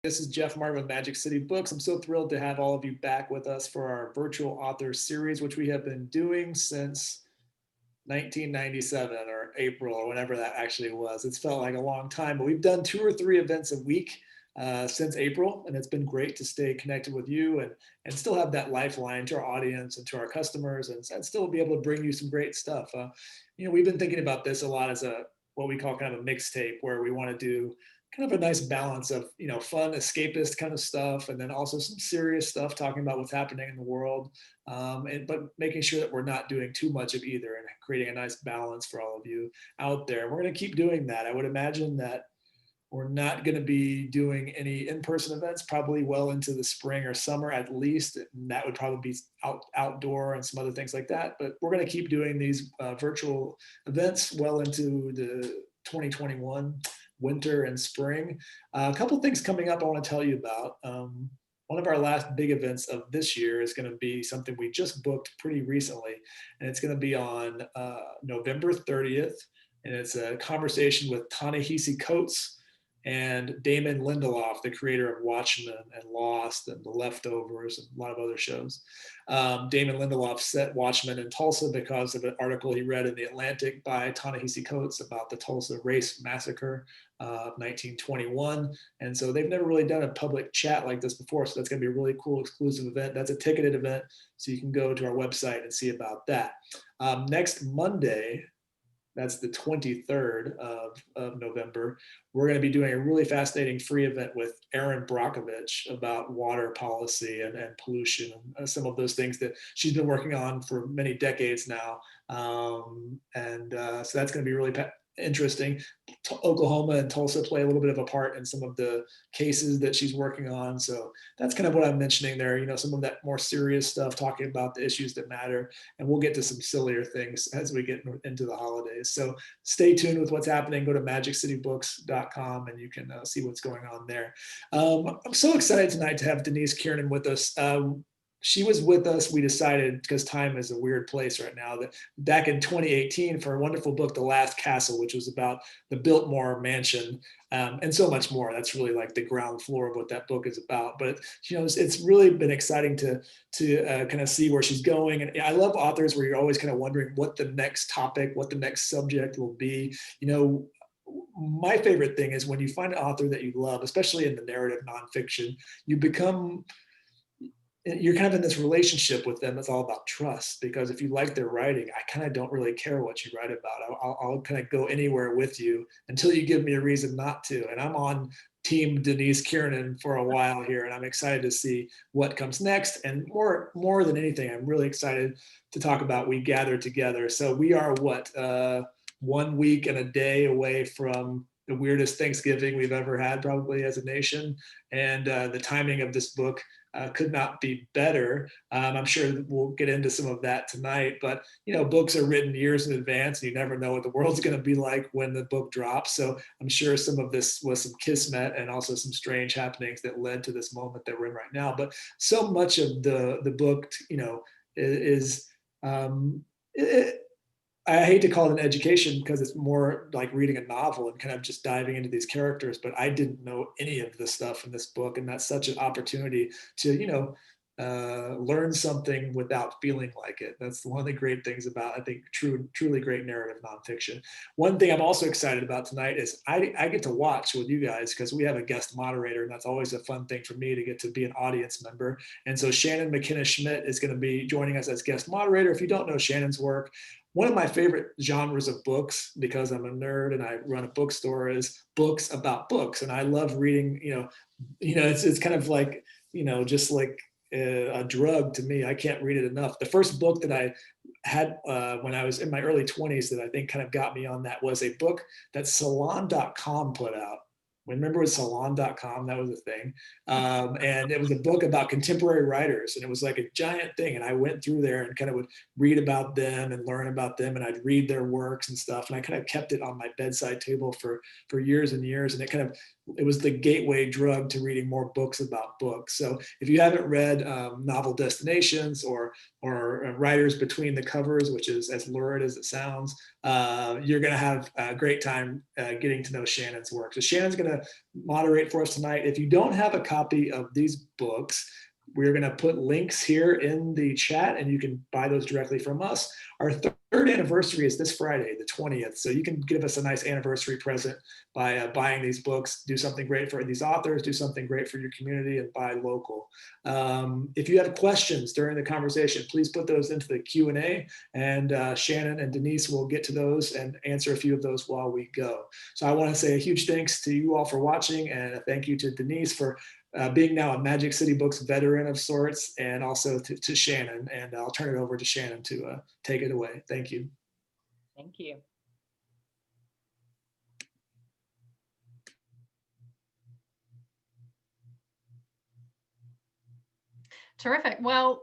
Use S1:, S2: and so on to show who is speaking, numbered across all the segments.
S1: This is Jeff Marvin of Magic City Books. I'm so thrilled to have all of you back with us for our virtual author series, which we have been doing since 1997 or April or whenever that actually was. It's felt like a long time, but we've done 2 or 3 events a week since April, and it's been great to stay connected with you and still have that lifeline to our audience and to our customers and still be able to bring you some great stuff. We've been thinking about this a lot as a what we call kind of a mixtape where we want to do kind of a nice balance of fun escapist kind of stuff and then also some serious stuff talking about what's happening in the world, but making sure that we're not doing too much of either and creating a nice balance for all of you out there. We're going to keep doing that. I would imagine that we're not going to be doing any in-person events probably well into the spring or summer at least, and that would probably be outdoor and some other things like that, but we're going to keep doing these virtual events well into the 2021 winter and spring. A couple things coming up I want to tell you about. One of our last big events of this year is going to be something we just booked pretty recently, and it's going to be on November 30th, and it's a conversation with Ta-Nehisi Coates and Damon Lindelof, the creator of Watchmen and Lost and The Leftovers and a lot of other shows. Damon Lindelof set Watchmen in Tulsa because of an article he read in The Atlantic by Ta-Nehisi Coates about the Tulsa race massacre of 1921. And so they've never really done a public chat like this before. So that's going to be a really cool exclusive event. That's a ticketed event. So you can go to our website and see about that. Next Monday, that's the 23rd of November, we're going to be doing a really fascinating free event with Erin Brockovich about water policy and pollution and some of those things that she's been working on for many decades now. So that's going to be really interesting. Oklahoma and Tulsa play a little bit of a part in some of the cases that she's working on. So that's kind of what I'm mentioning there, some of that more serious stuff, talking about the issues that matter. And we'll get to some sillier things as we get into the holidays. So stay tuned with what's happening. Go to magiccitybooks.com and you can see what's going on there. I'm so excited tonight to have Denise Kiernan with us. She was with us, we decided, because time is a weird place right now, that back in 2018 for a wonderful book, The Last Castle, which was about the Biltmore Mansion, and so much more. That's really like the ground floor of what that book is about. But it's really been exciting to kind of see where she's going. And I love authors where you're always kind of wondering what the next topic, what the next subject will be. My favorite thing is when you find an author that you love, especially in the narrative nonfiction, you're kind of in this relationship with them. It's all about trust, because if you like their writing, I kind of don't really care what you write about. I'll kind of go anywhere with you until you give me a reason not to. And I'm on team Denise Kiernan for a while here, and I'm excited to see what comes next. And more than anything, I'm really excited to talk about We Gather Together. So we are 1 week and a day away from the weirdest Thanksgiving we've ever had, probably as a nation. And the timing of this book could not be better. I'm sure we'll get into some of that tonight, but books are written years in advance and you never know what the world's going to be like when the book drops. So I'm sure some of this was some kismet and also some strange happenings that led to this moment that we're in right now. But so much of the book, is I hate to call it an education because it's more like reading a novel and kind of just diving into these characters, but I didn't know any of the stuff in this book. And that's such an opportunity to, learn something without feeling like it. That's one of the great things about, I think, truly great narrative nonfiction. One thing I'm also excited about tonight is I get to watch with you guys because we have a guest moderator, and that's always a fun thing for me to get to be an audience member. And so Shannon McKenna Schmidt is going to be joining us as guest moderator. If you don't know Shannon's work, one of my favorite genres of books, because I'm a nerd and I run a bookstore, is books about books. And I love reading, it's kind of like, just like a drug to me. I can't read it enough. The first book that I had when I was in my early 20s that I think kind of got me on that was a book that salon.com put out. Remember with salon.com, that was a thing. And it was a book about contemporary writers, and it was like a giant thing. And I went through there and kind of would read about them and learn about them, and I'd read their works and stuff. And I kind of kept it on my bedside table for years and years. And it kind of it was the gateway drug to reading more books about books. So if you haven't read Novel Destinations or Writers Between the Covers, which is as lurid as it sounds, you're going to have a great time getting to know Shannon's work. So Shannon's going to moderate for us tonight. If you don't have a copy of these books, we're going to put links here in the chat and you can buy those directly from us. Our third anniversary is this Friday, the 20th. So you can give us a nice anniversary present by buying these books, do something great for these authors, do something great for your community, and buy local. If you have questions during the conversation, please put those into the Q&A, and Shannon and Denise will get to those and answer a few of those while we go. So I want to say a huge thanks to you all for watching, and a thank you to Denise for being now a Magic City Books veteran of sorts, and also to Shannon. And I'll turn it over to Shannon to take it away. Thank you.
S2: Thank you.
S3: Terrific. Well,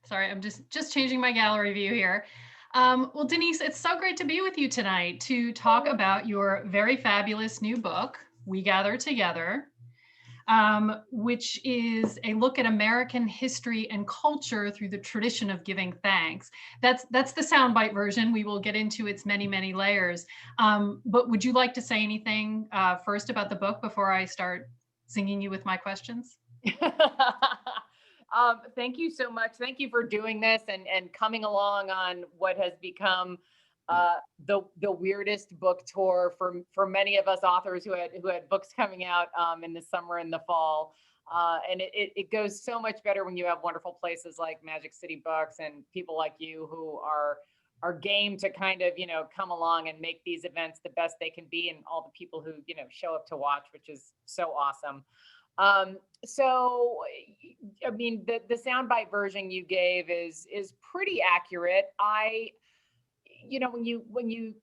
S3: sorry, I'm just changing my gallery view here. Well, Denise, it's so great to be with you tonight to talk about your very fabulous new book, We Gather Together, which is a look at American history and culture through the tradition of giving thanks. That's the soundbite version. We will get into its many, many layers. But would you like to say anything first about the book before I start zinging you with my questions?
S2: Thank you so much. Thank you for doing this and coming along on what has become the weirdest book tour for many of us authors who had books coming out in the summer and the fall. And it goes so much better when you have wonderful places like Magic City Books and people like you who are game to kind of, come along and make these events the best they can be, and all the people who, show up to watch, which is so awesome. So, I mean, the soundbite version you gave is pretty accurate. When you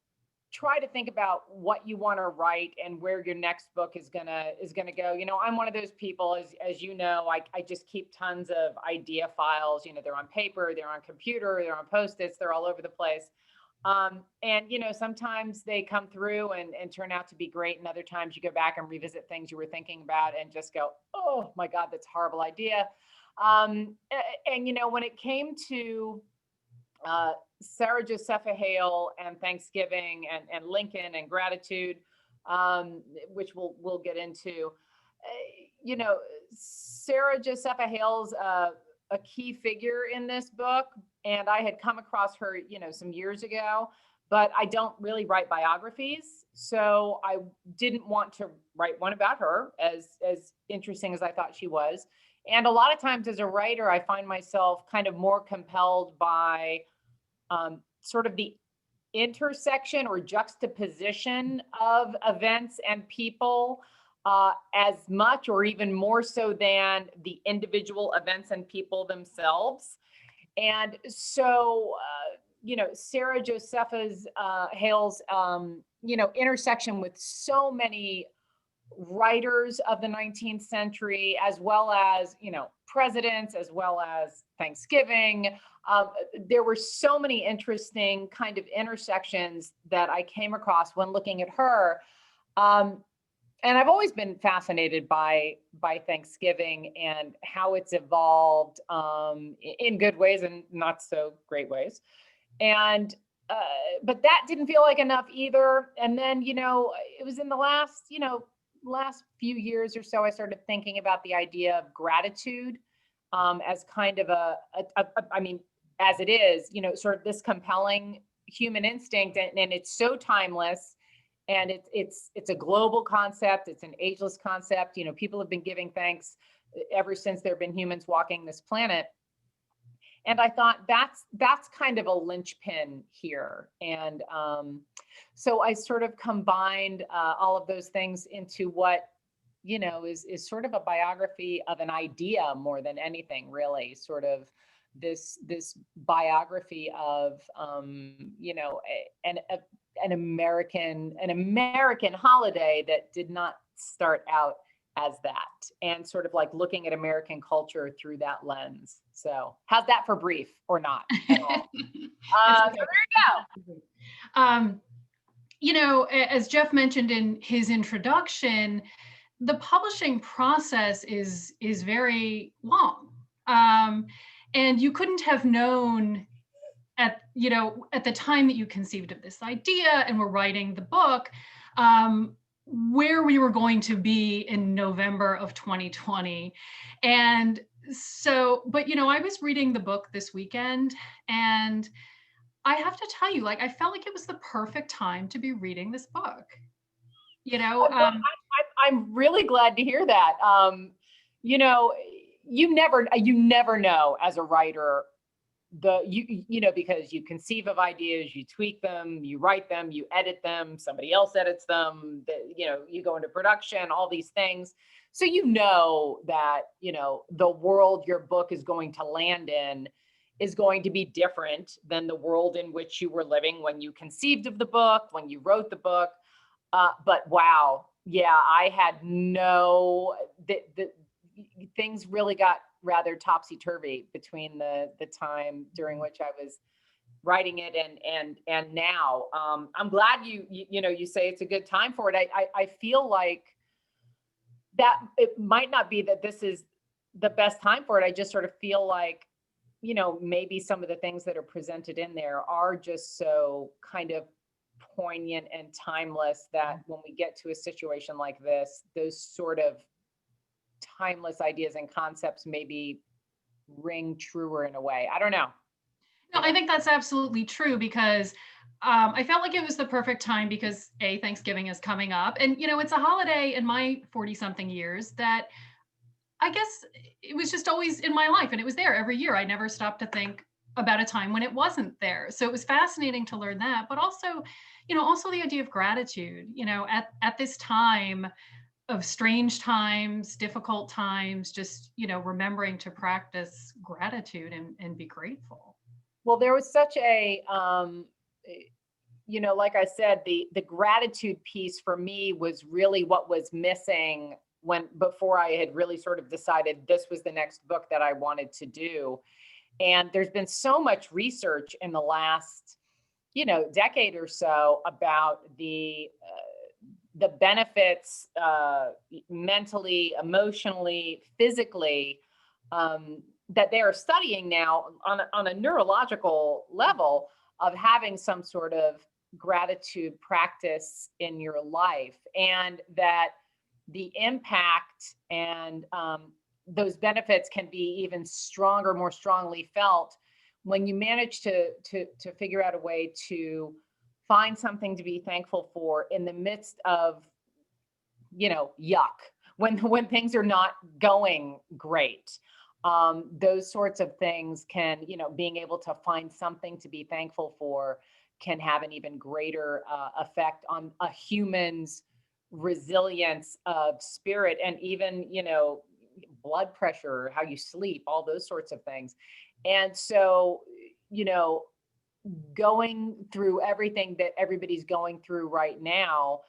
S2: try to think about what you want to write and where your next book is gonna go, I'm one of those people, as you know, I just keep tons of idea files. They're on paper, they're on computer, they're on Post-its, they're all over the place. And sometimes they come through and turn out to be great, and other times you go back and revisit things you were thinking about and just go, oh my God, that's a horrible idea. And when it came to Sarah Josepha Hale and Thanksgiving and Lincoln and gratitude, which we'll get into, Sarah Josepha Hale's a key figure in this book, and I had come across her, some years ago, but I don't really write biographies, so I didn't want to write one about her, as interesting as I thought she was. And a lot of times as a writer, I find myself kind of more compelled by sort of the intersection or juxtaposition of events and people as much or even more so than the individual events and people themselves. And so, Sarah Josepha Hale's, intersection with so many writers of the 19th century, as well as, presidents, as well as Thanksgiving. There were so many interesting kind of intersections that I came across when looking at her. And I've always been fascinated by Thanksgiving and how it's evolved in good ways and not so great ways. And but that didn't feel like enough either. And then, it was in the last few years or so, I started thinking about the idea of gratitude as kind of I mean, as it is, sort of this compelling human instinct, and it's so timeless. And it's a global concept. It's an ageless concept. People have been giving thanks ever since there have been humans walking this planet. And I thought that's kind of a linchpin here. And so I sort of combined all of those things into what, is sort of a biography of an idea more than anything, really. Sort of this biography of, an American holiday that did not start out as that, and sort of like looking at American culture through that lens. So how's that for brief or not? So there you
S3: go. As Jeff mentioned in his introduction, the publishing process is very long. And you couldn't have known at the time that you conceived of this idea and were writing the book, where we were going to be in November of 2020. And so, but I was reading the book this weekend, and I have to tell you, like, I felt like it was the perfect time to be reading this book.
S2: I'm really glad to hear that. You know, you never know as a writer because you conceive of ideas, you tweak them, you write them, you edit them, somebody else edits them, you go into production, all these things. So that, the world your book is going to land in is going to be different than the world in which you were living when you conceived of the book, when you wrote the book. But wow, yeah, I had the things really got rather topsy-turvy between the time during which I was writing it and now. I'm glad you say it's a good time for it. I feel like that it might not be that this is the best time for it. I just sort of feel like, maybe some of the things that are presented in there are just so kind of poignant and timeless that when we get to a situation like this, those sort of timeless ideas and concepts maybe ring truer in a way. I don't know.
S3: No, I think that's absolutely true, because I felt like it was the perfect time because Thanksgiving is coming up, and it's a holiday in my 40-something years that I guess it was just always in my life, and it was there every year. I never stopped to think about a time when it wasn't there. So it was fascinating to learn that, but also, also the idea of gratitude, at this time of strange times, difficult times, just, remembering to practice gratitude and be grateful.
S2: Well, there was such a, like I said, the gratitude piece for me was really what was missing before I had really sort of decided this was the next book that I wanted to do. And there's been so much research in the last, decade or so about the benefits, mentally, emotionally, physically, that they are studying now on a neurological level of having some sort of gratitude practice in your life, and that the impact and those benefits can be even stronger, more strongly felt when you manage to figure out a way to find something to be thankful for in the midst of, yuck, when things are not going great. Those sorts of things can, being able to find something to be thankful for can have an even greater effect on a human's resilience of spirit, and even, blood pressure, how you sleep, all those sorts of things. And so, going through everything that everybody's going through right now,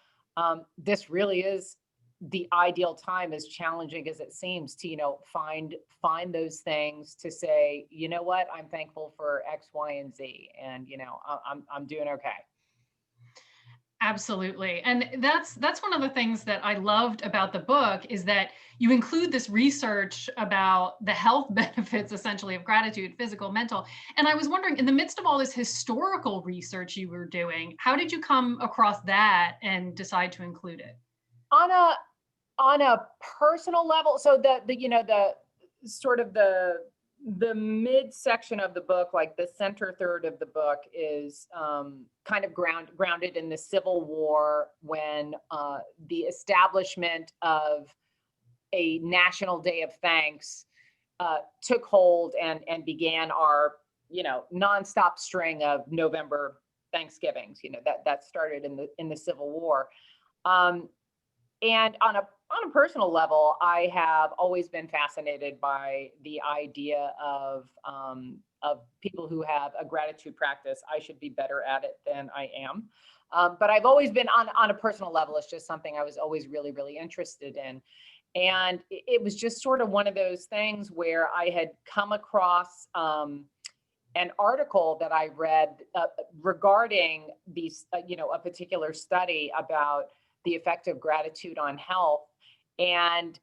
S2: this really is the ideal time, as challenging as it seems, to find those things to say, what, I'm thankful for X, Y, and Z, and I'm doing okay.
S3: Absolutely. And that's one of the things that I loved about the book, is that you include this research about the health benefits, essentially, of gratitude, physical, mental. And I was wondering, in the midst of all this historical research you were doing, how did you come across that and decide to include it?
S2: On a personal level, so the sort of the midsection of the book, like the center third of the book, is kind of grounded in the Civil War, when the establishment of a National Day of Thanks took hold and began our nonstop string of November Thanksgivings. That started in the Civil War. And on a personal level, I have always been fascinated by the idea of people who have a gratitude practice. I should be better at it than I am. But I've always been on a personal level. It's just something I was always really, really interested in. And it was just sort of one of those things where I had come across an article that I read regarding these, a particular study about the effect of gratitude on health. And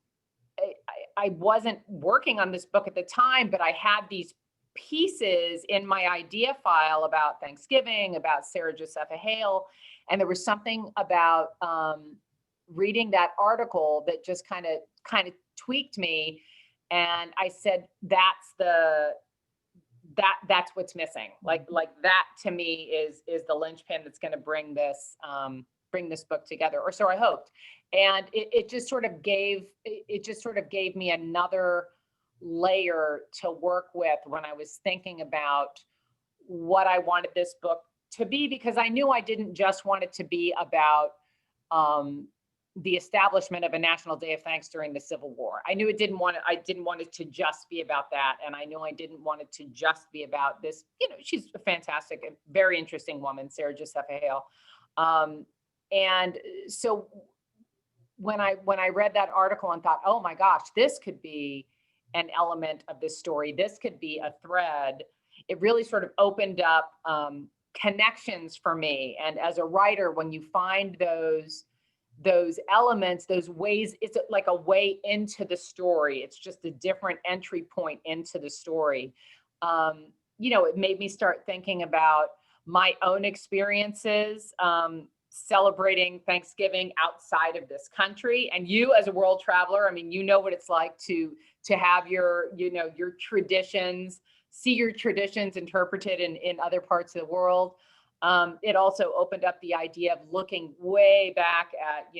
S2: I wasn't working on this book at the time, but I had these pieces in my idea file about Thanksgiving, about Sarah Josepha Hale. And there was something about reading that article that just kind of tweaked me. And I said, that's what's missing. Like that to me is the linchpin that's going to bring this book together, or so I hoped. And it just sort of gave me another layer to work with when I was thinking about what I wanted this book to be, because I knew I didn't just want it to be about the establishment of a national day of thanks during the Civil War. I knew I didn't want it to just be about that. And I knew I didn't want it to just be about this, she's a fantastic and very interesting woman, Sarah Josepha Hale. And so when I read that article and thought, oh my gosh, this could be an element of this story, this could be a thread, it really sort of opened up connections for me. And as a writer, when you find those elements, those ways, it's like a way into the story. It's just a different entry point into the story. It made me start thinking about my own experiences celebrating Thanksgiving outside of this country. And you, as a world traveler, I mean, you know what it's like to have your traditions, see your traditions interpreted in other parts of the world. It also opened up the idea of looking way back at,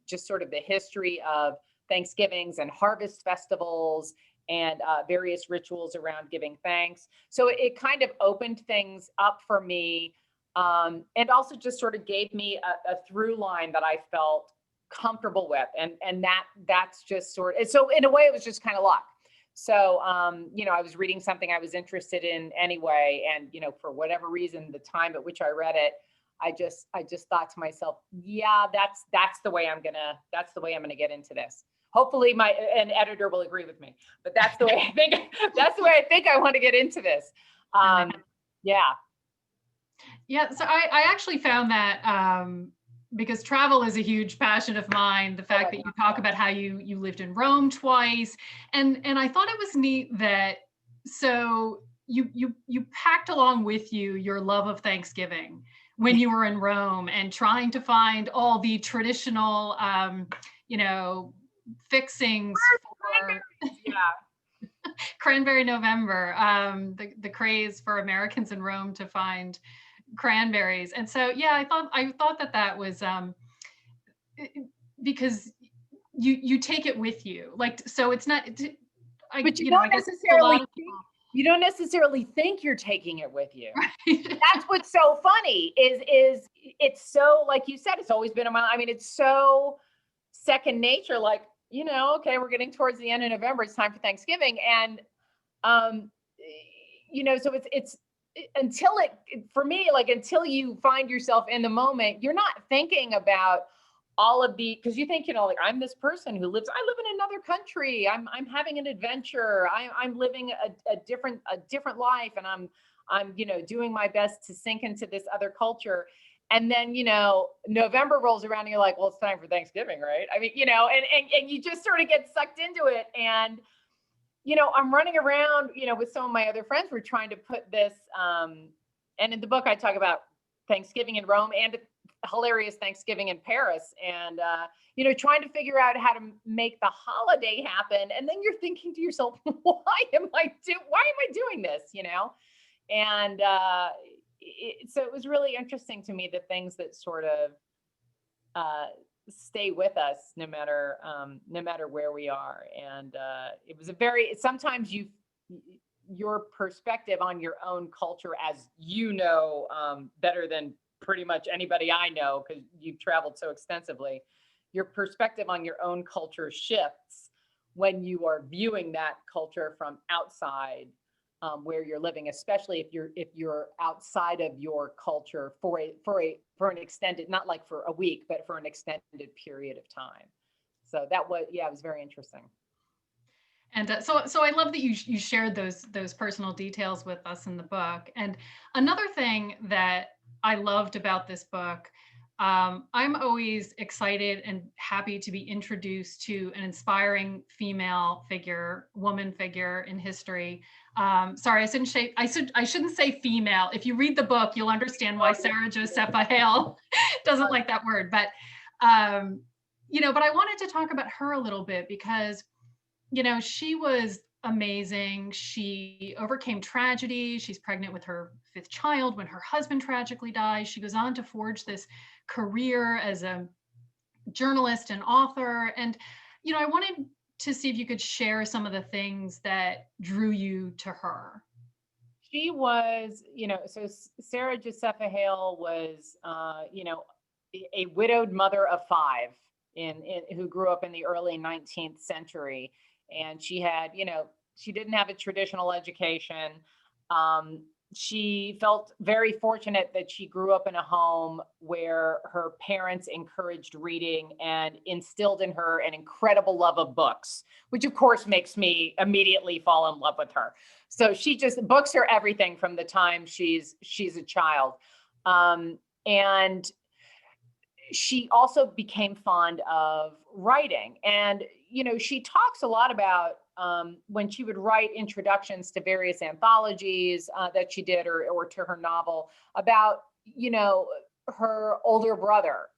S2: just sort of the history of Thanksgivings and harvest festivals and various rituals around giving thanks. So it kind of opened things up for me, and also just sort of gave me a through line that I felt comfortable with. And that's just sort of, so in a way, it was just kind of luck. So, I was reading something I was interested in anyway. And, for whatever reason, the time at which I read it, I just thought to myself, yeah, that's the way I'm going to get into this. Hopefully an editor will agree with me, but that's the way I think I want to get into this. Yeah.
S3: Yeah. So I actually found that, because travel is a huge passion of mine, the fact that you talk about how you lived in Rome twice. And I thought it was neat that, so you packed along with you your love of Thanksgiving when you were in Rome, and trying to find all the traditional, fixings for Cranberry November, the craze for Americans in Rome to find cranberries. And so, yeah, I thought that was because you take it with you, like, so it's not,
S2: but you don't necessarily think you're taking it with you. Right? That's what's so funny is it's so, like you said, it's always been it's so second nature, like, okay, we're getting towards the end of November, it's time for Thanksgiving. And so it's for me, like, until you find yourself in the moment, you're not thinking about all of because you think, like, I'm this person I live in another country. I'm having an adventure. I'm living a different life. And I'm doing my best to sink into this other culture. And then, November rolls around and you're like, well, it's time for Thanksgiving, right? I mean, and you just sort of get sucked into it. And, I'm running around, with some of my other friends. We're trying to put this, and in the book, I talk about Thanksgiving in Rome and hilarious Thanksgiving in Paris, and, trying to figure out how to make the holiday happen. And then you're thinking to yourself, why am I doing this, And so it was really interesting to me, the things that sort of stay with us no matter where we are. And it was sometimes your perspective on your own culture, as better than pretty much anybody I know, because you've traveled so extensively, your perspective on your own culture shifts when you are viewing that culture from outside, where you're living, especially if you're outside of your culture for an extended, not like for a week, but for an extended period of time. So it was very interesting.
S3: And so I love that you shared those personal details with us in the book. And another thing that I loved about this book, I'm always excited and happy to be introduced to an inspiring female figure, woman figure in history. Sorry, I shouldn't say female. If you read the book, you'll understand why Sarah Josepha Hale doesn't like that word. But but I wanted to talk about her a little bit because, she was amazing. She overcame tragedy. She's pregnant with her fifth child when her husband tragically dies. She goes on to forge this career as a journalist and author. And, I wanted to see if you could share some of the things that drew you to her.
S2: She was, so Sarah Josepha Hale was, a widowed mother of five who grew up in the early 19th century. And she had, she didn't have a traditional education. She felt very fortunate that she grew up in a home where her parents encouraged reading and instilled in her an incredible love of books, which of course makes me immediately fall in love with her. So books are everything from the time she's a child. And she also became fond of writing. And, she talks a lot about when she would write introductions to various anthologies that she did or to her novel about, her older brother,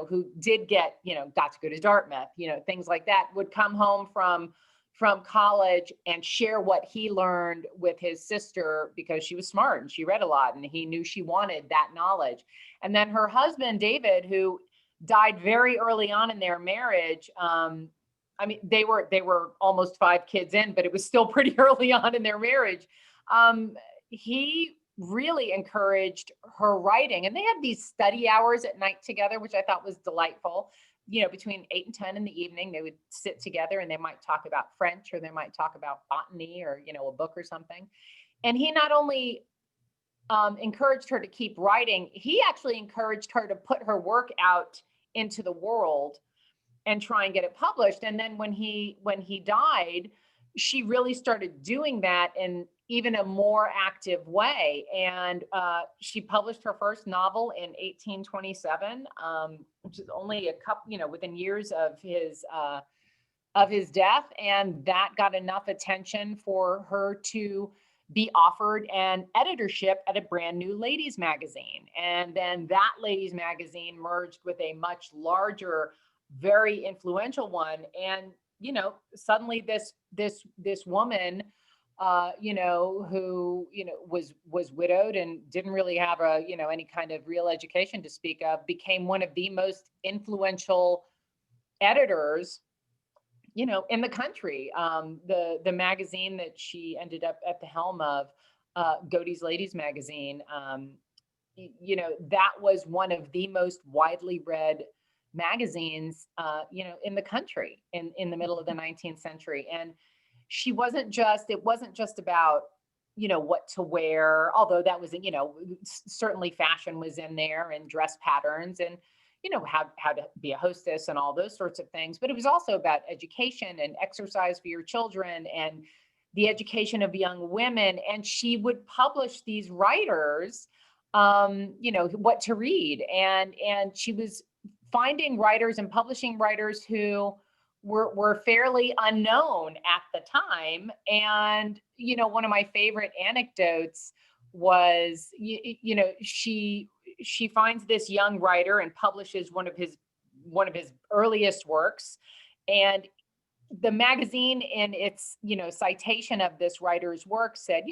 S2: who did got to go to Dartmouth, things like that, would come home from college and share what he learned with his sister because she was smart and she read a lot and he knew she wanted that knowledge. And then her husband, David, who died very early on in their marriage, they were almost 5 kids in, but it was still pretty early on in their marriage. He really encouraged her writing, and they had these study hours at night together, which I thought was delightful. Between 8 and 10 in the evening, they would sit together and they might talk about French, or they might talk about botany, or, a book or something. And he not only encouraged her to keep writing, he actually encouraged her to put her work out into the world and try and get it published. And then when he died, she really started doing that in even a more active way. And she published her first novel in 1827, which is only a couple, within years of his death. And that got enough attention for her to be offered an editorship at a brand new ladies magazine. And then that ladies magazine merged with a much larger, very influential one. And, suddenly this woman, who, was widowed and didn't really have any kind of real education to speak of, became one of the most influential editors, in the country. The magazine that she ended up at the helm of, Godey's Ladies Magazine, that was one of the most widely read magazines, in the country in the middle of the 19th century. And it wasn't just about, what to wear, although that was, certainly fashion was in there, and dress patterns, and, how to be a hostess and all those sorts of things. But it was also about education and exercise for your children and the education of young women. And she would publish these writers, what to read. And she was finding writers and publishing writers who were fairly unknown at the time. And, one of my favorite anecdotes was, she finds this young writer and publishes one of his earliest works. And the magazine, in its, citation of this writer's work, said,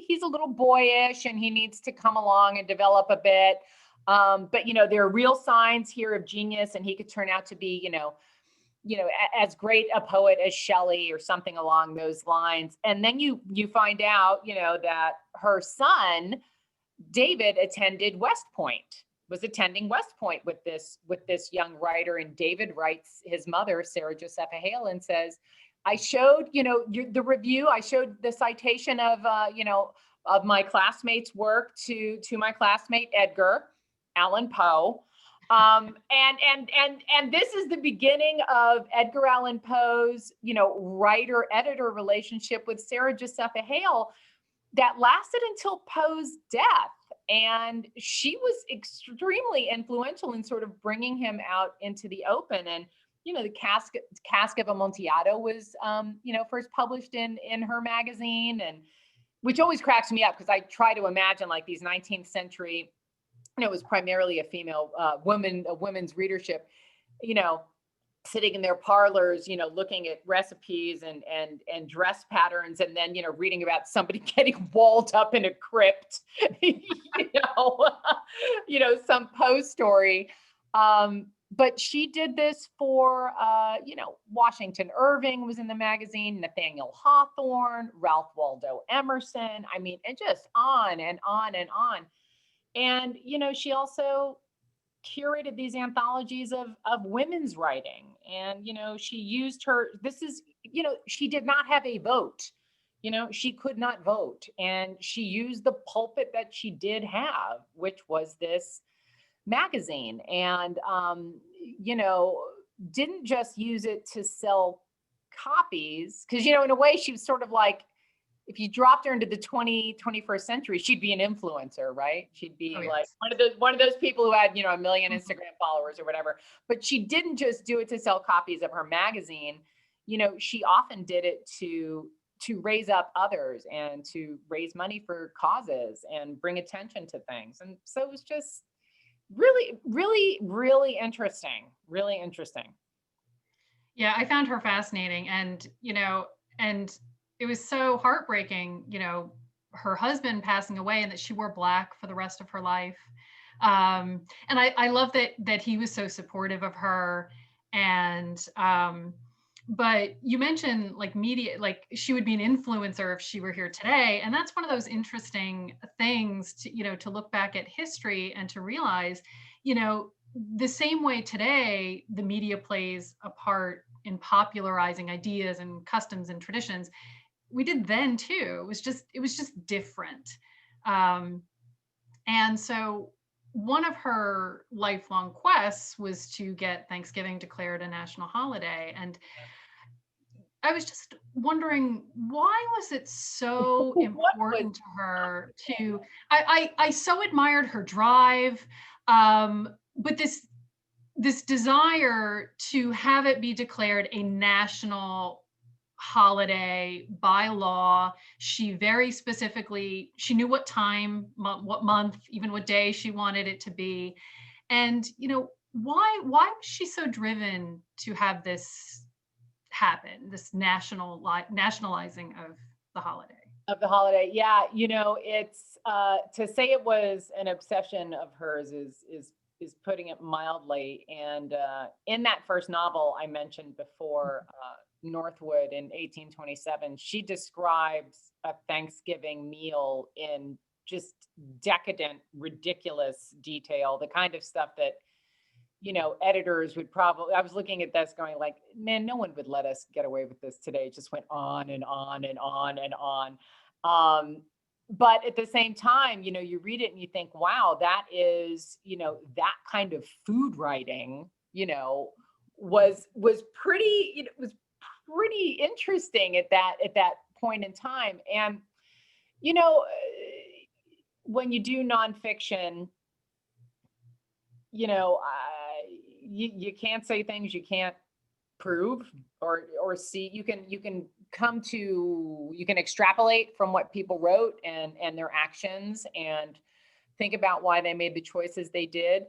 S2: he's a little boyish and he needs to come along and develop a bit. But, there are real signs here of genius, and he could turn out to be, as great a poet as Shelley, or something along those lines. And then you find out, that her son, David, was attending West Point with this young writer. And David writes his mother, Sarah Josepha Hale, and says, I showed, the review, I showed the citation of, of my classmate's work to my classmate, Edgar Allan Poe. And this is the beginning of Edgar Allan Poe's, writer-editor relationship with Sarah Josepha Hale. that lasted until Poe's death. And she was extremely influential in sort of bringing him out into the open. And, the Cask of Amontillado was, first published in her magazine, and which always cracks me up because I try to imagine like these 19th century, it was primarily a female women's readership, sitting in their parlors, looking at recipes and dress patterns, and then, reading about somebody getting walled up in a crypt, some Poe story. But she did this for, Washington Irving was in the magazine, Nathaniel Hawthorne, Ralph Waldo Emerson. I mean, and just on and on and on. And, she also curated these anthologies of women's writing. And, she used she did not have a vote. She could not vote. And she used the pulpit that she did have, which was this magazine. And, didn't just use it to sell copies. Because, in a way, she was sort of like, if you dropped her into the 21st century, she'd be an influencer, right? She'd be like one of those people who had, a million Instagram followers or whatever. But she didn't just do it to sell copies of her magazine. She often did it to raise up others and to raise money for causes and bring attention to things. And so it was just really, really, really interesting. Really interesting.
S3: Yeah, I found her fascinating. And, and it was so heartbreaking, her husband passing away and that she wore black for the rest of her life. And I love that he was so supportive of her. And, but you mentioned like media, like she would be an influencer if she were here today. And that's one of those interesting things to, to look back at history and to realize, the same way today, the media plays a part in popularizing ideas and customs and traditions. We did then too. It was just different. And so one of her lifelong quests was to get Thanksgiving declared a national holiday. And I was just wondering, why was it so important to her to, I so admired her drive, but this desire to have it be declared a national holiday by law. She very specifically, she knew what time, what month, even what day she wanted it to be. And, why was she so driven to have this happen, this nationalizing of the holiday?
S2: Yeah. It's to say it was an obsession of hers is putting it mildly. And in that first novel I mentioned before, Northwood in 1827, she describes a Thanksgiving meal in just decadent, ridiculous detail, the kind of stuff that, editors would probably, I was looking at this going like, man, no one would let us get away with this today. It just went on and on and on and on. But at the same time, you read it and you think, wow, that is, that kind of food writing, was pretty, was pretty interesting at that point in time. And, when you do nonfiction, you can't say things you can't prove or see. You can extrapolate from what people wrote and their actions and think about why they made the choices they did.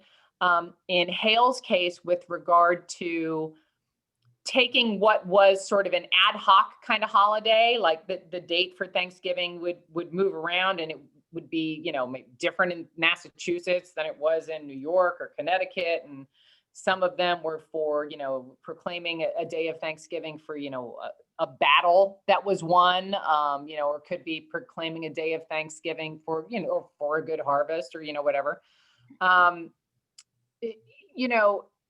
S2: In Hale's case, with regard to taking what was sort of an ad hoc kind of holiday, like the date for Thanksgiving would move around, and it would be, different in Massachusetts than it was in New York or Connecticut. And some of them were for, proclaiming a day of Thanksgiving for, a battle that was won, or could be proclaiming a day of Thanksgiving for, for a good harvest or, whatever.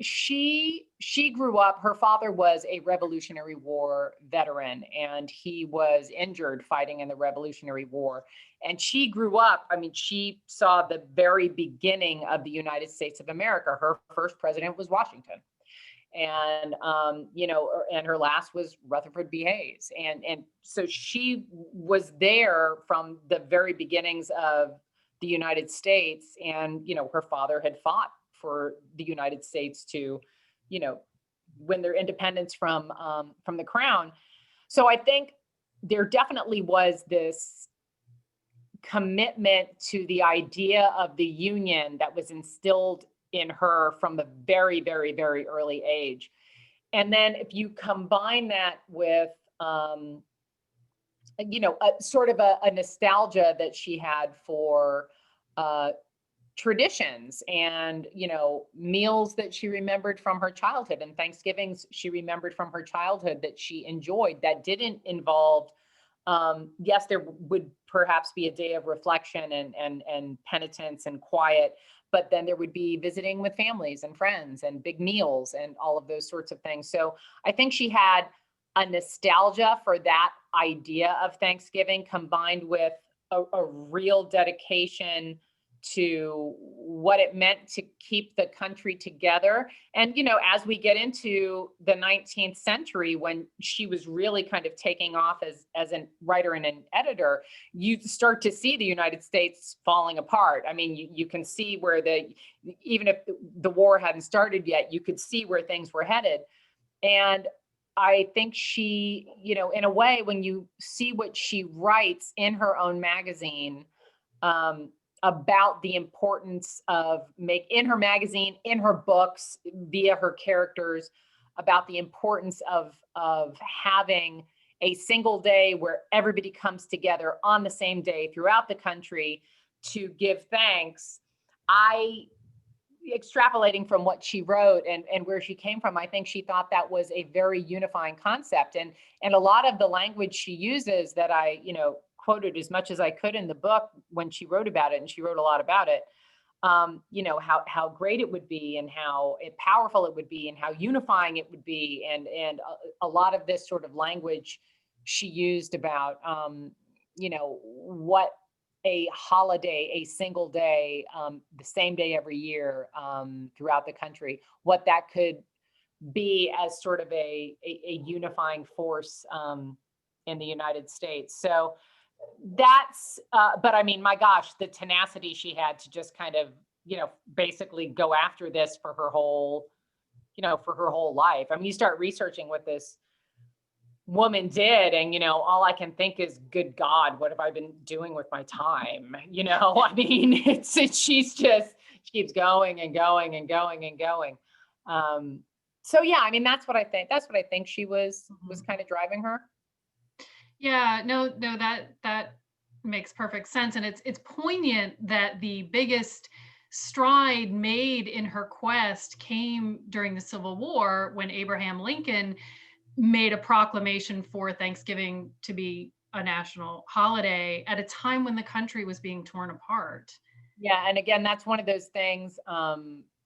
S2: She grew up, her father was a Revolutionary War veteran, and he was injured fighting in the Revolutionary War. And she grew up, she saw the very beginning of the United States of America. Her first president was Washington. And, and her last was Rutherford B. Hayes. And so she was there from the very beginnings of the United States. And, her father had fought for the United States to, win their independence from the crown. So I think there definitely was this commitment to the idea of the Union that was instilled in her from a very, very, very early age. And then if you combine that with, sort of a nostalgia that she had for traditions and, meals that she remembered from her childhood and Thanksgivings she remembered from her childhood that she enjoyed that didn't involve, yes, there would perhaps be a day of reflection and penitence and quiet, but then there would be visiting with families and friends and big meals and all of those sorts of things. So I think she had a nostalgia for that idea of Thanksgiving combined with a real dedication to what it meant to keep the country together. And, as we get into the 19th century, when she was really kind of taking off as a writer and an editor, you start to see the United States falling apart. I mean, you can see where even if the war hadn't started yet, you could see where things were headed. And I think she, in a way, when you see what she writes in her own magazine, about the importance of in her magazine, in her books, via her characters, about the importance of having a single day where everybody comes together on the same day throughout the country to give thanks. Extrapolating from what she wrote and where she came from, I think she thought that was a very unifying concept. And a lot of the language she uses that I, quoted as much as I could in the book when she wrote about it, and she wrote a lot about it, how great it would be and how powerful it would be and how unifying it would be. And a lot of this sort of language she used about, what a holiday, a single day, the same day every year, throughout the country, what that could be as sort of a unifying force in the United States. So that's, but I mean, my gosh, the tenacity she had to just kind of, basically go after this for her whole life. I mean, you start researching what this woman did, and all I can think is, good God, what have I been doing with my time? I mean, she keeps going and going and going and going. So yeah, I mean, that's what I think she was kind of driving her.
S3: Yeah, no, that makes perfect sense. And it's poignant that the biggest stride made in her quest came during the Civil War, when Abraham Lincoln made a proclamation for Thanksgiving to be a national holiday at a time when the country was being torn apart.
S2: Yeah, and again, that's one of those things,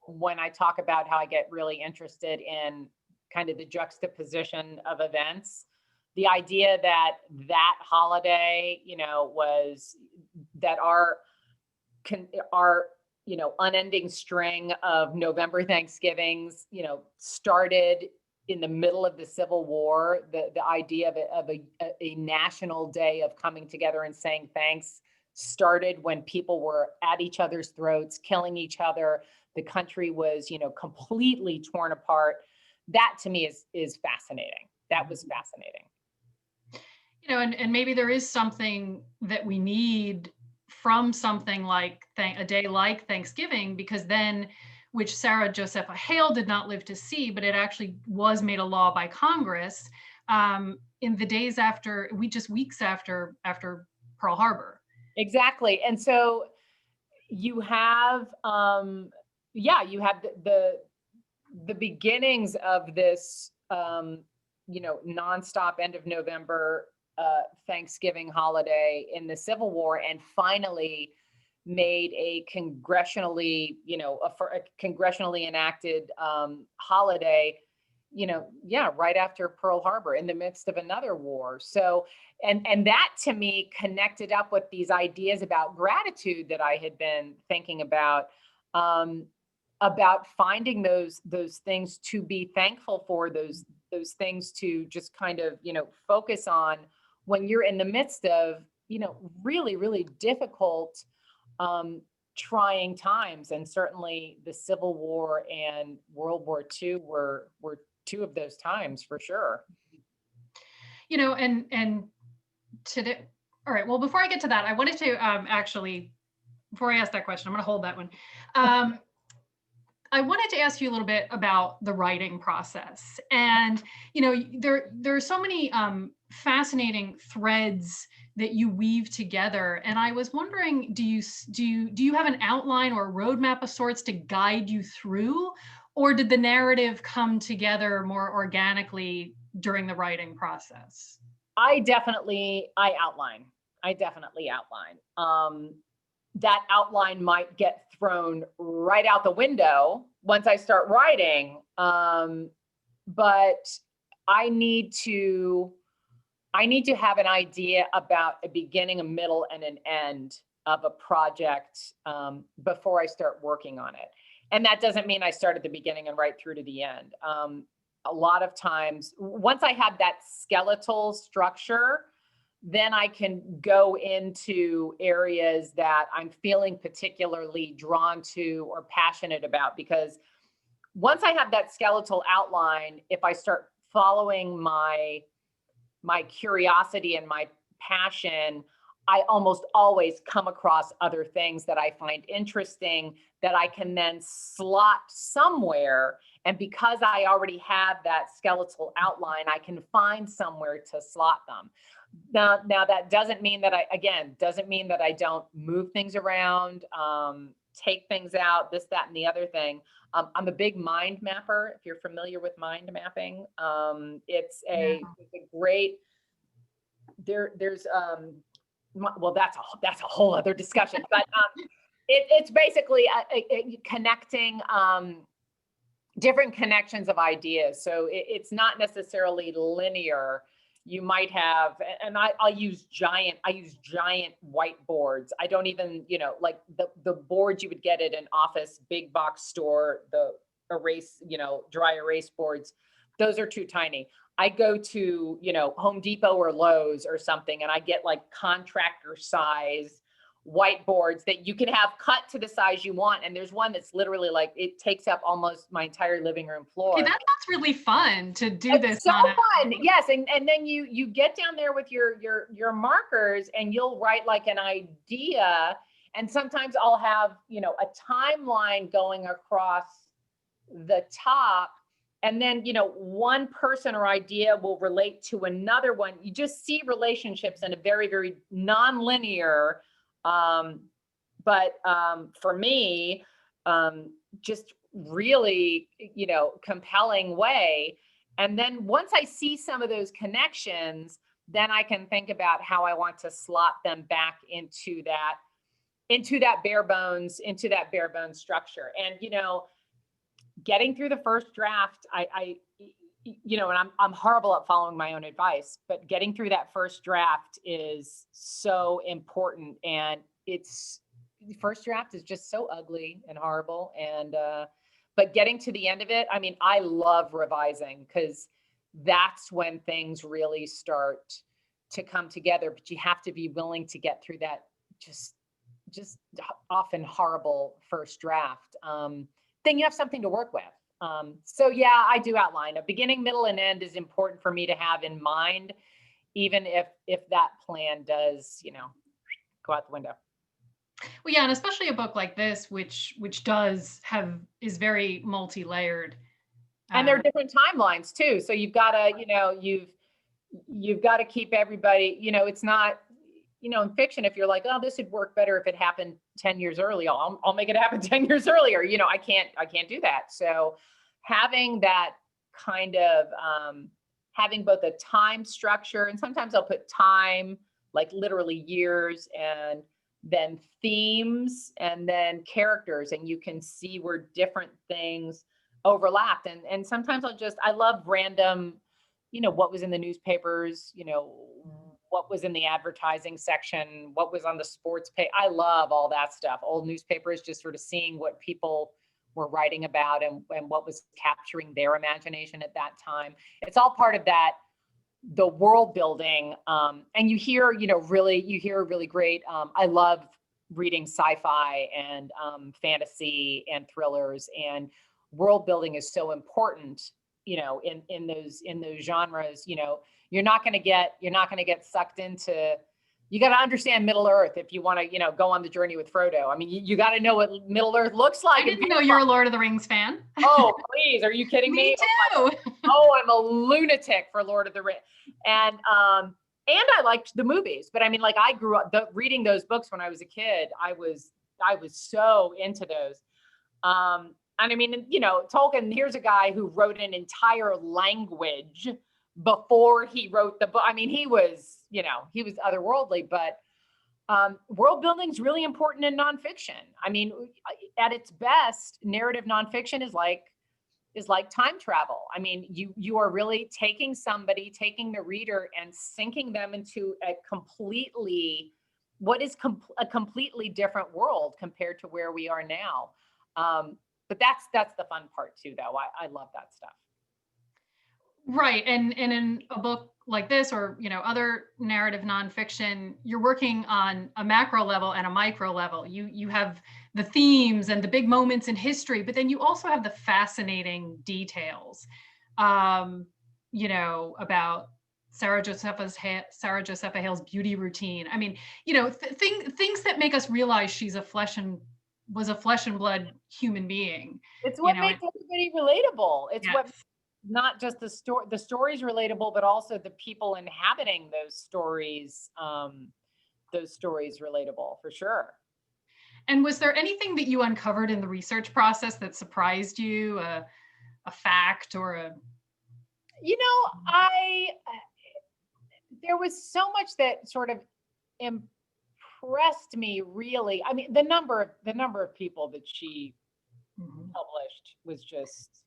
S2: when I talk about how I get really interested in kind of the juxtaposition of events, the idea that holiday, was that our unending string of November Thanksgivings, started in the middle of the Civil War. The idea of a national day of coming together and saying thanks started when people were at each other's throats, killing each other. The country was, completely torn apart. That to me is fascinating. That was fascinating.
S3: And maybe there is something that we need from something like a day like Thanksgiving, because then, which Sarah Josepha Hale did not live to see, but it actually was made a law by Congress, in the days after, weeks after Pearl Harbor.
S2: Exactly. And so you have, you have the beginnings of this, nonstop end of November Thanksgiving holiday in the Civil War, and finally made a congressionally enacted holiday, right after Pearl Harbor, in the midst of another war. So, and that to me connected up with these ideas about gratitude that I had been thinking about. about finding those things to be thankful for, those things to just kind of, focus on when you're in the midst of, really, really difficult, trying times. And certainly the Civil War and World War II were two of those times for sure.
S3: And today, all right, well, before I get to that, I wanted to actually, before I ask that question, I'm going to hold that one. I wanted to ask you a little bit about the writing process. And, there are so many fascinating threads that you weave together. And I was wondering, do you have an outline or a roadmap of sorts to guide you through? Or did the narrative come together more organically during the writing process?
S2: I outline. That outline might get thrown right out the window once I start writing. But I need to have an idea about a beginning, a middle, and an end of a project before I start working on it. And that doesn't mean I start at the beginning and right through to the end. A lot of times, once I have that skeletal structure, then I can go into areas that I'm feeling particularly drawn to or passionate about. Because once I have that skeletal outline, if I start following my curiosity and my passion, I almost always come across other things that I find interesting that I can then slot somewhere. And because I already have that skeletal outline, I can find somewhere to slot them. Now that doesn't mean that I don't move things around, take things out, this, that, and the other thing. I'm a big mind mapper. If you're familiar with mind mapping, it's a great, there's, well, that's a whole other discussion, but it's basically connecting different connections of ideas. So it's not necessarily linear. You might have, and I use giant whiteboards. I don't even, like the boards you would get at an office big box store, the dry erase boards, those are too tiny. I go to, Home Depot or Lowe's or something, and I get like contractor size whiteboards that you can have cut to the size you want. And there's one that's literally like, it takes up almost my entire living room floor.
S3: Okay, that sounds really fun to do this.
S2: So fun. Yes. And then you get down there with your markers and you'll write like an idea. And sometimes I'll have, a timeline going across the top. And then, one person or idea will relate to another one. You just see relationships in a very, very non-linear, but for me, just really, compelling way. And then once I see some of those connections, then I can think about how I want to slot them back into that bare bones structure. And, getting through the first draft, and I'm horrible at following my own advice, but getting through that first draft is so important. And the first draft is just so ugly and horrible. And, but getting to the end of it, I love revising because that's when things really start to come together, but you have to be willing to get through that just often horrible first draft. Then you have something to work with. So yeah, I do outline. A beginning, middle, and end is important for me to have in mind, even if that plan does, go out the window.
S3: Well, yeah, and especially a book like this, which is very multi-layered.
S2: And there are different timelines too. So you've got to, you've got to keep everybody, it's not, in fiction, if you're like, oh, this would work better if it happened 10 years earlier, I'll make it happen 10 years earlier. I can't do that. So having that kind of, having both a time structure, and sometimes I'll put time, like literally years, and then themes, and then characters, and you can see where different things overlapped. And sometimes I love random, what was in the newspapers, what was in the advertising section, what was on the sports page. I love all that stuff. Old newspapers, just sort of seeing what people were writing about, and what was capturing their imagination at that time. It's all part of that, the world building. And you hear, really great, I love reading sci-fi and fantasy and thrillers, and world building is so important, in those genres. You're not going to get sucked into, you got to understand Middle Earth if you want to, go on the journey with Frodo. I mean, you got to know what Middle Earth looks like.
S3: I didn't know you're a Lord of the Rings fan.
S2: Oh, please. Are you kidding me?
S3: Me too.
S2: Oh, I'm a lunatic for Lord of the Rings. And I liked the movies, but I mean, like, I grew up reading those books when I was a kid. I was so into those. And I mean, Tolkien, here's a guy who wrote an entire language before he wrote the book. I mean, he was otherworldly, but world building is really important in nonfiction. I mean, at its best, narrative nonfiction is like time travel. I mean, you are really taking the reader and sinking them into a completely different world compared to where we are now. But that's the fun part too, though. I love that stuff.
S3: Right. And in a book like this, or, other narrative nonfiction, you're working on a macro level and a micro level. You have the themes and the big moments in history, but then you also have the fascinating details, about Sarah Josepha Hale's beauty routine. I mean, things that make us realize she's was a flesh and blood human being.
S2: It's what makes everybody relatable. It's
S3: yes.
S2: what, not just the stories relatable, but also the people inhabiting those stories relatable, for sure.
S3: And was there anything that you uncovered in the research process that surprised you, a fact or a?
S2: There was so much that sort of impressed me, really. I mean, the number of people that she published was just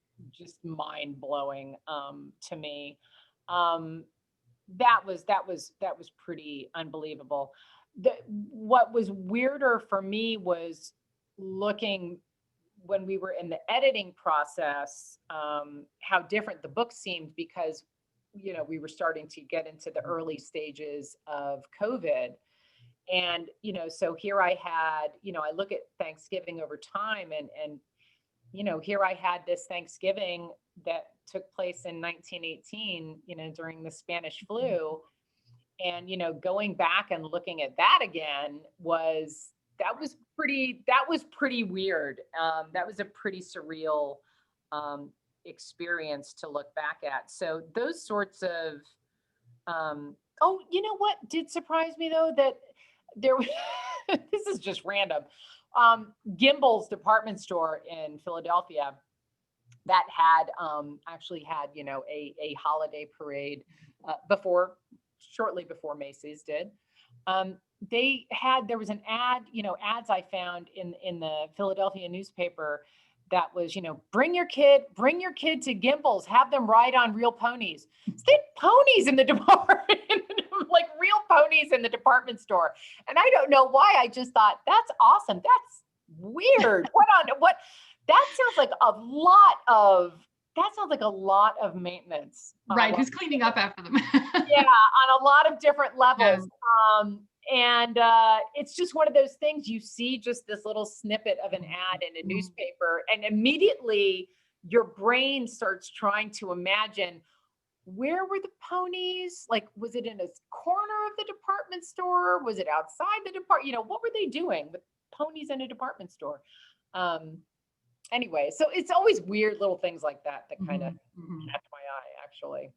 S2: mind-blowing to me. That was pretty unbelievable. What was weirder for me was looking, when we were in the editing process, how different the book seemed, because we were starting to get into the early stages of COVID. And so here I had, I look at Thanksgiving over time, and here I had this Thanksgiving that took place in 1918, during the Spanish flu. And, going back and looking at that again was pretty weird. That was a pretty surreal experience to look back at. So those sorts of, oh, you know what did surprise me though, that there was, this is just random. Gimbel's department store in Philadelphia that had actually had, a holiday parade shortly before Macy's did. There was an ad, ads I found in the Philadelphia newspaper that was, bring your kid to Gimbel's, have them ride on real ponies. So they had ponies in the department, like real ponies in the department store. And I don't know why, I just thought, that's awesome. That's weird. That sounds like a lot of maintenance.
S3: Right. Who's cleaning up after them?
S2: Yeah, on a lot of different levels. Yeah. And it's just one of those things, you see just this little snippet of an ad in a newspaper, and immediately your brain starts trying to imagine, where were the ponies? Like, was it in a corner of the department store? Was it outside the department? What were they doing with ponies in a department store? Anyway, so it's always weird little things like that kind of catch my eye, actually.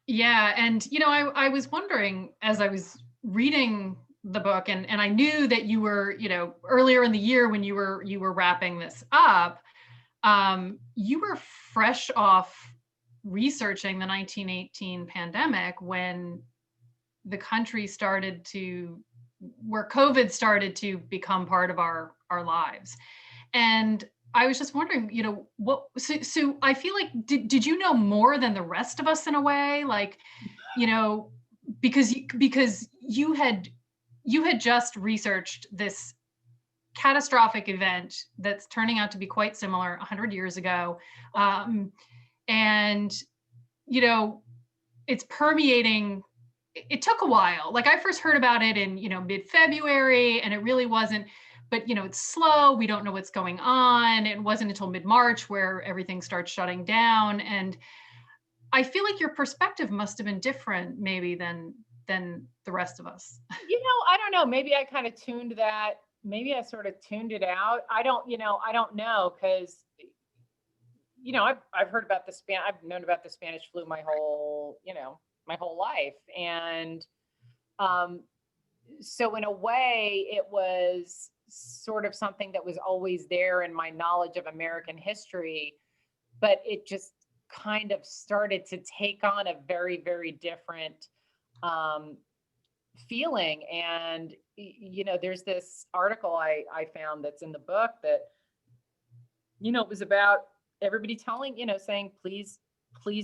S3: Yeah. And, I was wondering, as I was reading the book, and I knew that you were, earlier in the year when you were wrapping this up, you were fresh off researching the 1918 pandemic, when the country where COVID started to become part of our lives. And I was just wondering, so I feel like, did you know more than the rest of us in a way? Like, because you had just researched this catastrophic event that's turning out to be quite similar 100 years ago. And, you know, it's permeating. It took a while. Like I first heard about it in, you know, mid-February, and it really wasn't, but, you know, it's slow. We don't know what's going on. It wasn't until mid-March where everything starts shutting down. And I feel like your perspective must have been different maybe than the rest of us.
S2: You know, I don't know. Maybe I kind of tuned that. Maybe I sort of tuned it out. I don't know, because, you know, I've heard about I've known about the Spanish flu my whole life. And so in a way, it was sort of something that was always there in my knowledge of American history, but it just kind of started to take on a very, very different feeling. And, you know, there's this article I found that's in the book that, you know, it was about everybody telling, you know, saying, please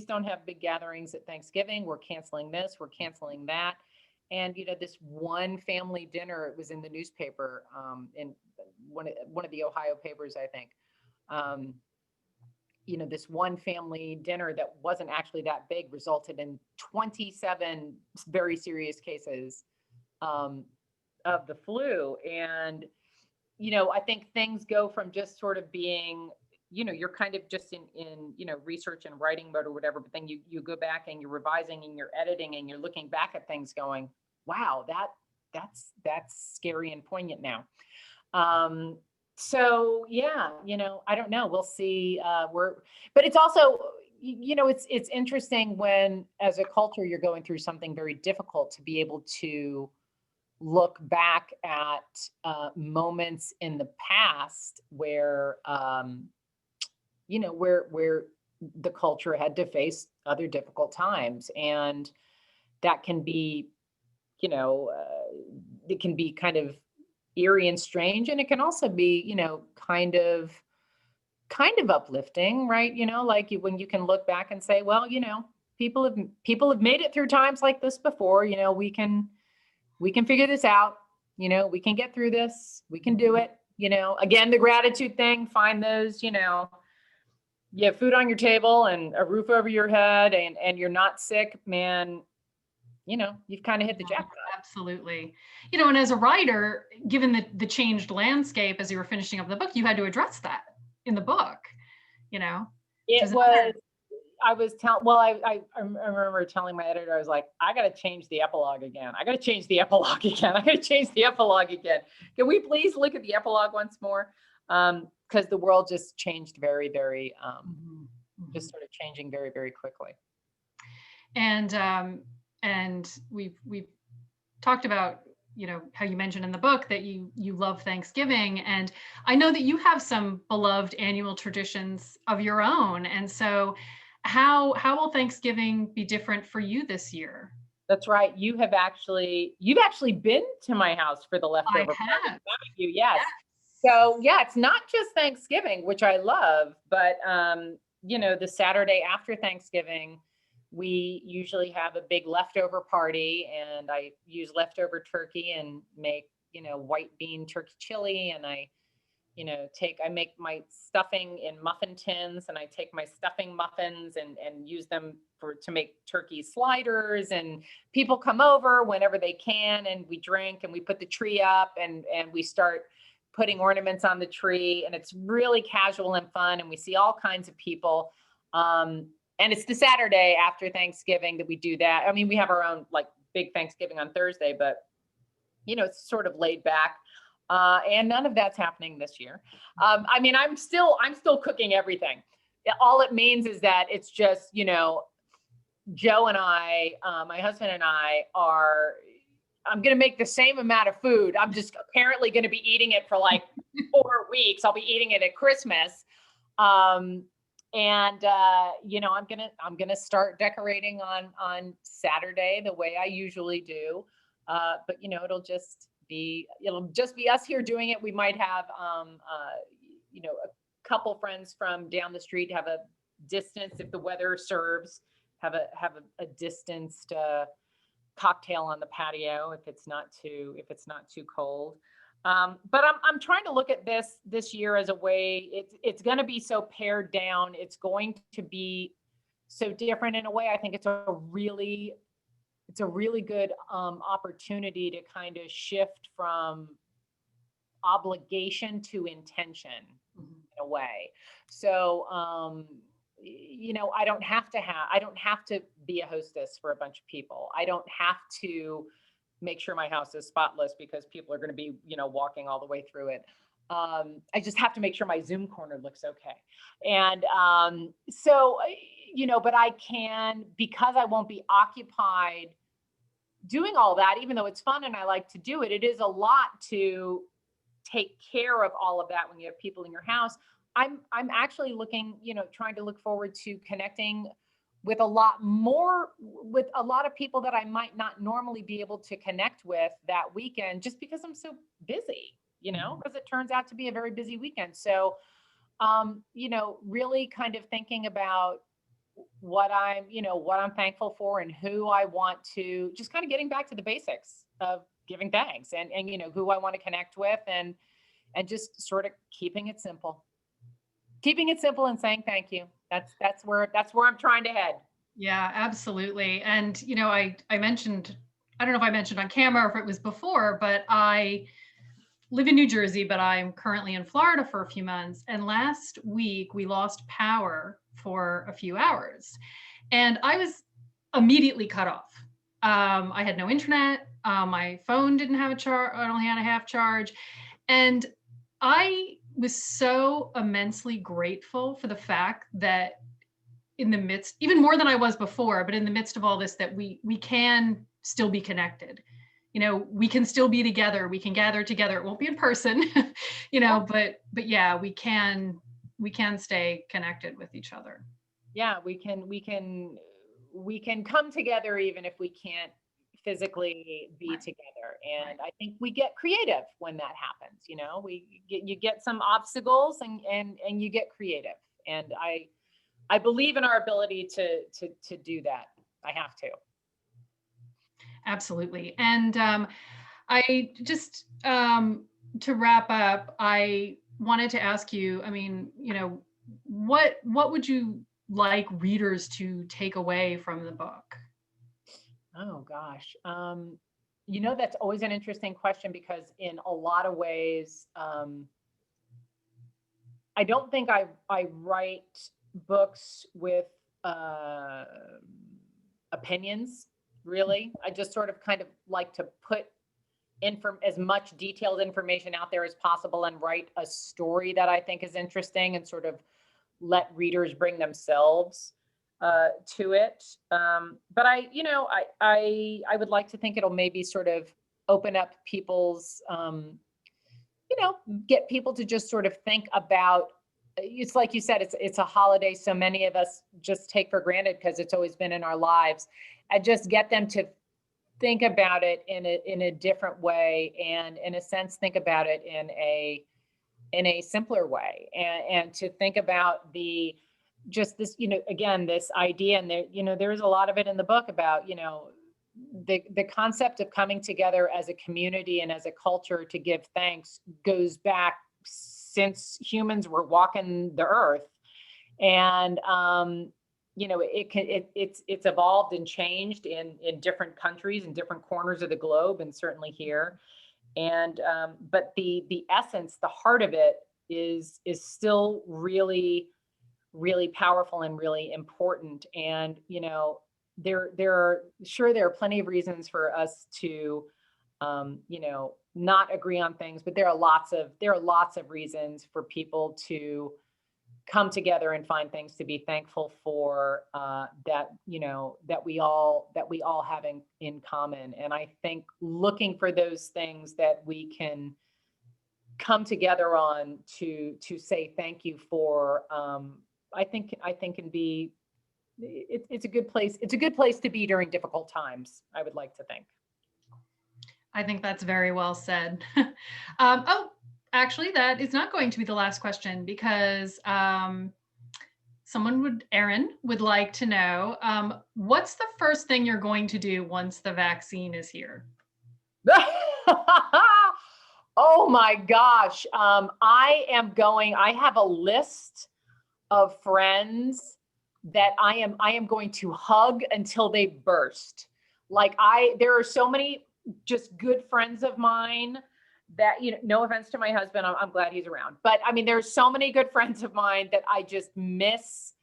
S2: don't have big gatherings at Thanksgiving. We're canceling this, we're canceling that. And, you know, this one family dinner, it was in the newspaper, in one of the Ohio papers, I think. You know, this one family dinner that wasn't actually that big resulted in 27 very serious cases of the flu. And, you know, I think things go from just sort of being, you know, you're kind of just in, you know, research and writing mode or whatever, but then you go back and you're revising and you're editing and you're looking back at things going, wow, that's scary and poignant now. So yeah, you know, I don't know. We'll see. But it's also, you know, it's interesting when, as a culture, you're going through something very difficult, to be able to look back at moments in the past where, you know, where the culture had to face other difficult times, and that can be, you know, it can be kind of eerie and strange, and it can also be, you know, kind of uplifting, right? You know, like when you can look back and say, well, you know, people have made it through times like this before. You know, we can figure this out. You know, we can get through this. We can do it. You know, again, the gratitude thing, find those, you know, you have food on your table and a roof over your head, and you're not sick, man, you know, you've kind of hit the jackpot.
S3: Absolutely. You know, and as a writer, given the changed landscape as you were finishing up the book, you had to address that in the book, you know?
S2: It was, I remember telling my editor, I was like, I got to change the epilogue again. I got to change the epilogue again. I got to change the epilogue again. Can we please look at the epilogue once more? Because the world just changed very, very, just sort of changing very, very quickly.
S3: And we've talked about, you know, how you mentioned in the book that you love Thanksgiving, and I know that you have some beloved annual traditions of your own. And so, how will Thanksgiving be different for you this year?
S2: That's right. You've actually been to my house for the leftover.
S3: I have.
S2: You, yes. So yeah, it's not just Thanksgiving, which I love, but you know, the Saturday after Thanksgiving, we usually have a big leftover party, and I use leftover turkey and make, you know, white bean turkey chili. And I make my stuffing in muffin tins, and I take my stuffing muffins and use them to make turkey sliders, and people come over whenever they can, and we drink and we put the tree up, and we start putting ornaments on the tree, and it's really casual and fun, and we see all kinds of people. And it's the Saturday after Thanksgiving that we do that. I mean, we have our own like big Thanksgiving on Thursday, but you know, it's sort of laid back. And none of that's happening this year. I mean, I'm still cooking everything. All it means is that it's just, you know, Joe and I, my husband and I I'm going to make the same amount of food. I'm just apparently going to be eating it for like 4 weeks. I'll be eating it at Christmas. And you know, I'm gonna start decorating on Saturday the way I usually do. But you know, it'll just be us here doing it. We might have you know, a couple friends from down the street, have a distance, if the weather serves, have a distanced cocktail on the patio if it's not too cold. But I'm trying to look at this year as a way, it's going to be so pared down. It's going to be so different in a way. I think it's a really good opportunity to kind of shift from obligation to intention in a way. So, I don't have to be a hostess for a bunch of people. I don't have to make sure my house is spotless because people are going to be, walking all the way through it. I just have to make sure my Zoom corner looks okay. And but I can, because I won't be occupied doing all that, even though it's fun and I like to do it, it is a lot to take care of all of that when you have people in your house. I'm actually trying to look forward to connecting with a lot of people that I might not normally be able to connect with that weekend, just because I'm so busy, because it turns out to be a very busy weekend. So, really kind of thinking about what I'm thankful for and who I want to, just kind of getting back to the basics of giving thanks and who I want to connect with, and just sort of keeping it simple and saying thank you. That's where I'm trying to head.
S3: Yeah, absolutely. And, I mentioned, I don't know if I mentioned on camera or if it was before, but I live in New Jersey, but I'm currently in Florida for a few months. And last week we lost power for a few hours and I was immediately cut off. I had no internet. My phone didn't have a charge. I only had a half charge. And I was so immensely grateful for the fact that in the midst, even more than I was before, but in the midst of all this, that we can still be connected. We can still be together. We can gather together. It won't be in person, but yeah, we can stay connected with each other.
S2: Yeah, we can come together even if we can't physically be together. And I think we get creative when that happens. You get some obstacles and you get creative. And I believe in our ability to do that. I have to.
S3: Absolutely. And I just, to wrap up, I wanted to ask you, what would you like readers to take away from the book?
S2: Oh gosh. That's always an interesting question, because in a lot of ways, I don't think I write books with opinions, really. I just sort of kind of like to put as much detailed information out there as possible and write a story that I think is interesting and sort of let readers bring themselves to it. But I would like to think it'll maybe sort of open up people's, get people to just sort of think about, it's like you said, it's a holiday so many of us just take for granted because it's always been in our lives, and just get them to think about it in a different way, and in a sense think about it in a simpler way, and to think about just this, again, this idea, and there is a lot of it in the book about, the concept of coming together as a community and as a culture to give thanks goes back since humans were walking the earth. And it's evolved and changed in different countries and different corners of the globe, and certainly here. And but the essence, the heart of it is still really, really powerful and really important. And there are plenty of reasons for us to not agree on things, but there are lots of reasons for people to come together and find things to be thankful for, that we all have in common. And I think looking for those things that we can come together on to say thank you for, I think can be, it's a good place. It's a good place to be during difficult times, I would like to think.
S3: I think that's very well said. Actually, that is not going to be the last question, because Aaron would like to know, what's the first thing you're going to do once the vaccine is here?
S2: Oh my gosh. I have a list of friends that I am going to hug until they burst. Like there are so many just good friends of mine that, no offense to my husband, I'm glad he's around. But I mean, there's so many good friends of mine that I just miss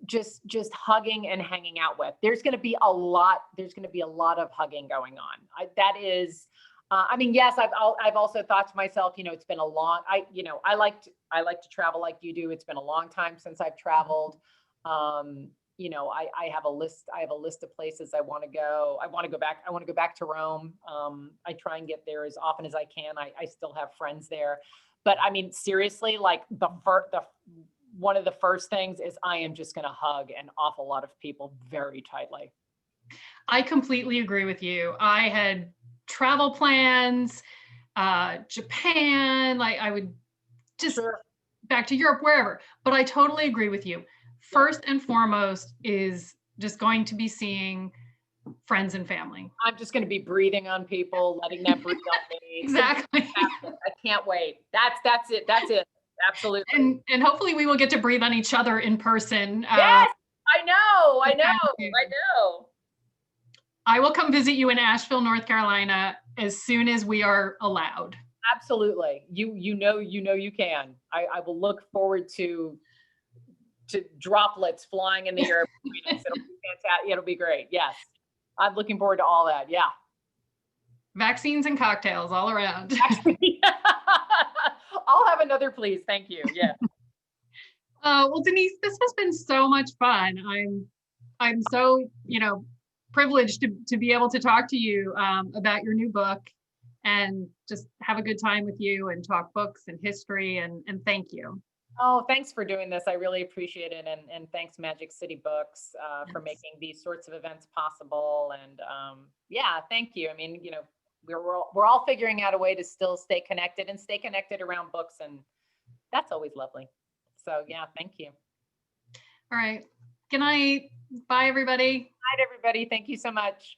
S2: just hugging and hanging out with. There's going to be a lot of hugging going on. That is I mean, yes, I've also thought to myself, it's been a long, I like to travel like you do. It's been a long time since I've traveled. I have a list of places I want to go. I want to go back to Rome. I try and get there as often as I can. I still have friends there. But I mean, seriously, like one of the first things is I am just going to hug an awful lot of people very tightly.
S3: I completely agree with you. I had travel plans, Japan, like I would just back to Europe, wherever. But I totally agree with you. First and foremost is just going to be seeing friends and family.
S2: I'm just going to be breathing on people, letting them breathe on me.
S3: Exactly.
S2: I can't wait. That's it. Absolutely.
S3: And hopefully we will get to breathe on each other in person.
S2: Yes, I know.
S3: I will come visit you in Asheville, North Carolina, as soon as we are allowed.
S2: Absolutely. You know you can. I will look forward to droplets flying in the air between us. It'll be fantastic. It'll be great. Yes. I'm looking forward to all that. Yeah.
S3: Vaccines and cocktails all around.
S2: I'll have another, please. Thank you. Yeah.
S3: Well, Denise, this has been so much fun. I'm so, privileged to be able to talk to you about your new book and just have a good time with you and talk books and history, and thank you.
S2: Oh, thanks for doing this. I really appreciate it. And thanks Magic City Books for making these sorts of events possible. And yeah, thank you. I mean, we're all figuring out a way to still stay connected around books. And that's always lovely. So yeah, thank you.
S3: All right. Good night. Bye, everybody.
S2: Good night, everybody. Thank you so much.